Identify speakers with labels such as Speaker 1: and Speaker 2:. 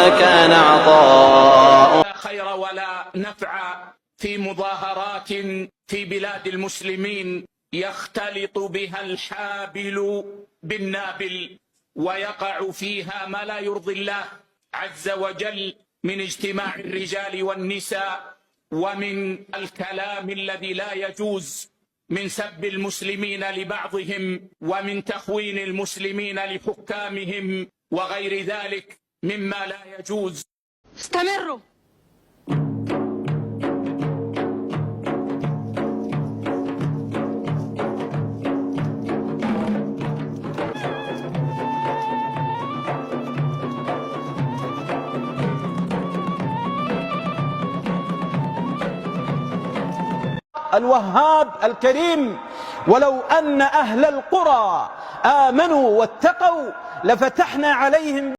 Speaker 1: وما كان عطاء.
Speaker 2: لا خير ولا نفع في مظاهرات في بلاد المسلمين يختلط بها الحابل بالنابل ويقع فيها ما لا يرضي الله عز وجل من اجتماع الرجال والنساء ومن الكلام الذي لا يجوز، من سب المسلمين لبعضهم ومن تخوين المسلمين لحكامهم وغير ذلك مما لا يجوز.
Speaker 3: استمروا.
Speaker 4: الوهاب الكريم: ولو أن أهل القرى آمنوا واتقوا لفتحنا عليهم